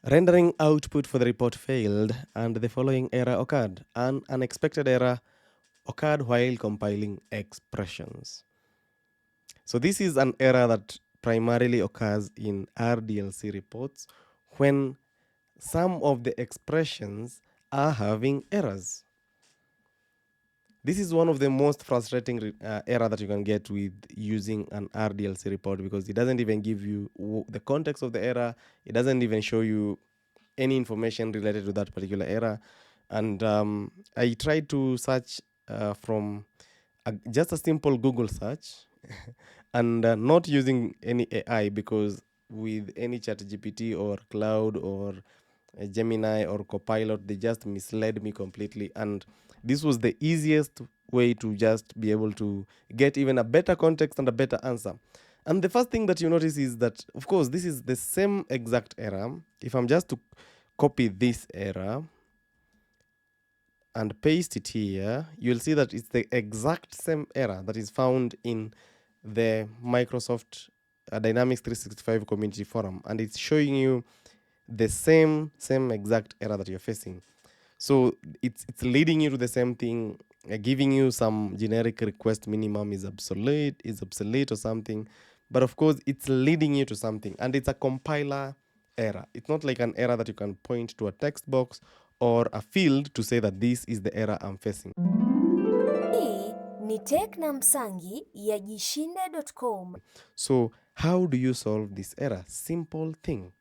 Rendering output for the report failed and the following error occurred. An unexpected error occurred while compiling expressions. So this is an error that primarily occurs in RDLC reports when some of the expressions are having errors. This is one of the most frustrating error that you can get with using an RDLC report, because it doesn't even give you the context of the error. It doesn't even show you any information related to that particular error. And I tried to search from just a simple Google search and not using any AI, because with any chat GPT or Cloud or Gemini or Copilot, they just misled me completely. And this was the easiest way to just be able to get even a better context and a better answer. And the first thing that you notice is that, of course, this is the same exact error. If I'm just to copy this error and paste it here, you'll see that it's the exact same error that is found in the Microsoft Dynamics 365 community forum, and it's showing you the same exact error that you're facing. So it's leading you to the same thing, giving you some generic request minimum is obsolete or something. But of course, it's leading you to something, and it's a compiler error. It's not like an error that you can point to a text box or a field to say that this is the error I'm facing. Hii ni Tech na Msangi ya jishinde.com. So how do you solve this error? Simple thing.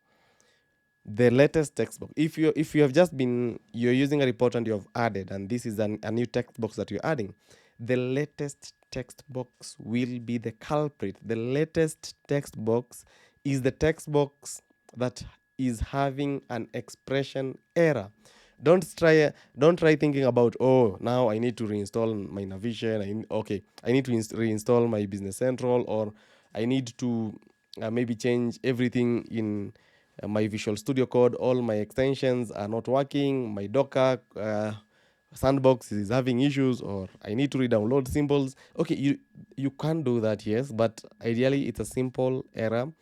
The latest text box. If you have just been, you're using a report and you have added, and this is a new text box that you're adding, the latest text box will be the culprit. The latest text box is the text box that is having an expression error. Don't try thinking about, oh, now I need to reinstall my Navision. I need to reinstall my Business Central, or I need to maybe change everything in my Visual Studio Code. All my extensions are not working. My Docker sandbox is having issues, or I need to re-download symbols. Okay, you can do that, yes, but ideally it's a simple error.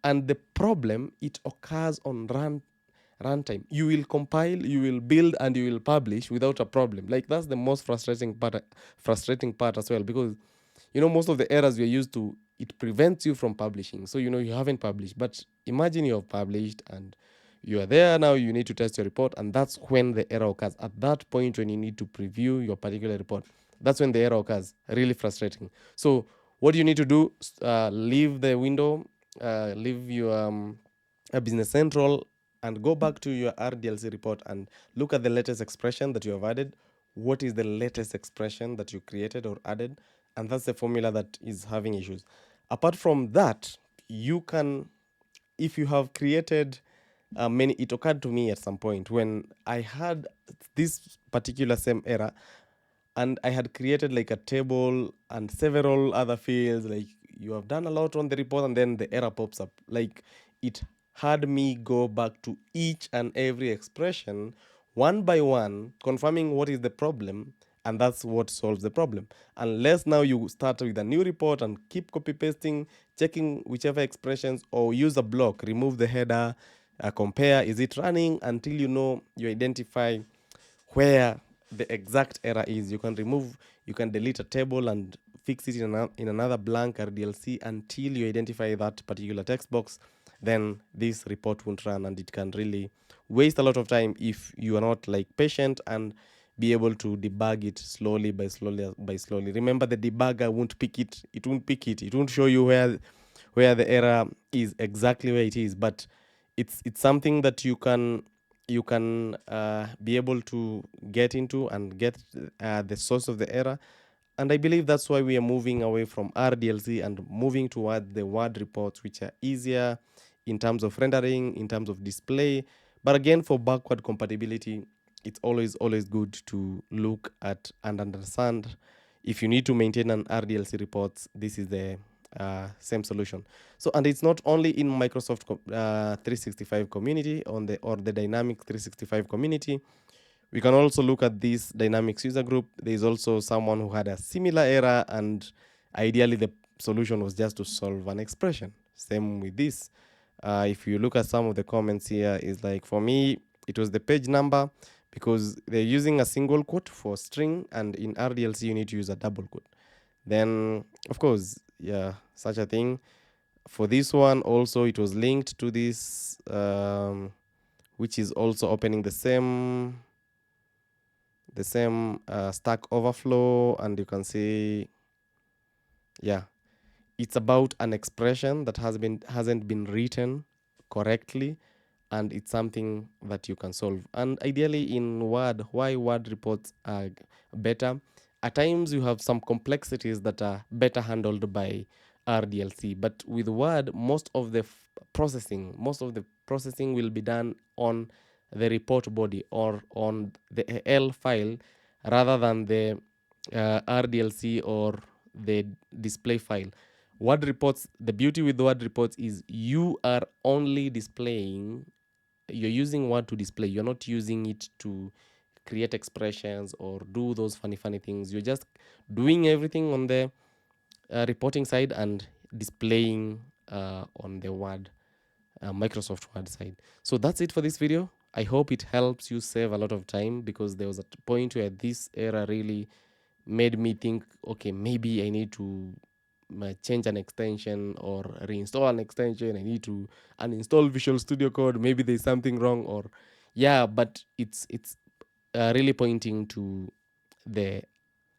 And the problem, it occurs on runtime. You will compile, you will build, and you will publish without a problem. Like, that's the most frustrating part as well, because most of the errors you're used to, it prevents you from publishing. So you haven't published, but imagine you have published and you are there now, you need to test your report, and that's when the error occurs. At that point, when you need to preview your particular report, that's when the error occurs. Really frustrating. So what you need to do, leave the window, leave your Business Central, and go back to your RDLC report and look at the latest expression that you have added. What is the latest expression that you created or added? And that's the formula that is having issues. Apart from that, you can, if you have created many, it occurred to me at some point when I had this particular same error, and I had created like a table and several other fields. Like, you have done a lot on the report, and then the error pops up. Like, it had me go back to each and every expression one by one, confirming what is the problem, and that's what solves the problem. Unless now you start with a new report and keep copy pasting, checking whichever expressions, or use a block, remove the header, compare, is it running, until you identify where the exact error is. You can delete a table and fix it in another blank RDLC until you identify that particular text box. Then this report won't run, and it can really waste a lot of time if you are not like patient and be able to debug it slowly by slowly. Remember, the debugger won't pick it. It won't show you where the error is, exactly where it is. But it's something that you can be able to get into and get the source of the error. And I believe that's why we are moving away from RDLC and moving toward the Word reports, which are easier in terms of rendering, in terms of display. But again, for backward compatibility, it's always good to look at and understand. If you need to maintain an RDLC reports, this is the same solution. So, and it's not only in Microsoft 365 community or the Dynamics 365 community. We can also look at this Dynamics user group. There's also someone who had a similar error, and ideally the solution was just to solve an expression. Same with this. If you look at some of the comments here, is like for me, it was the page number because they're using a single quote for string, and in RDLC you need to use a double quote. Then, of course, yeah, such a thing. For this one, also, it was linked to this, which is also opening the same Stack Overflow, and you can see, yeah, it's about an expression that hasn't been written correctly, and it's something that you can solve. And ideally in Word, why Word reports are better, at times you have some complexities that are better handled by RDLC, but with Word, most of the processing will be done on the report body or on the L file rather than the RDLC or the display file. Word reports, the beauty with word reports is you are only displaying, you're using Word to display, you're not using it to create expressions or do those funny things. You're just doing everything on the reporting side and displaying on the Word, Microsoft Word side. So that's it for this video. I hope it helps you save a lot of time, because there was a point where this error really made me think, okay, maybe I need to change an extension or reinstall an extension. I need to uninstall Visual Studio Code. Maybe there's something wrong, or yeah, but it's really pointing to the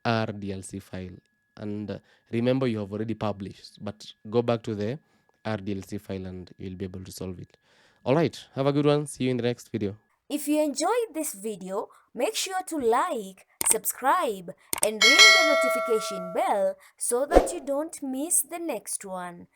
RDLC file. And remember, you have already published, but go back to the RDLC file and you'll be able to solve it. All right, have a good one. See you in the next video. If you enjoyed this video, make sure to like, subscribe, and ring the notification bell so that you don't miss the next one.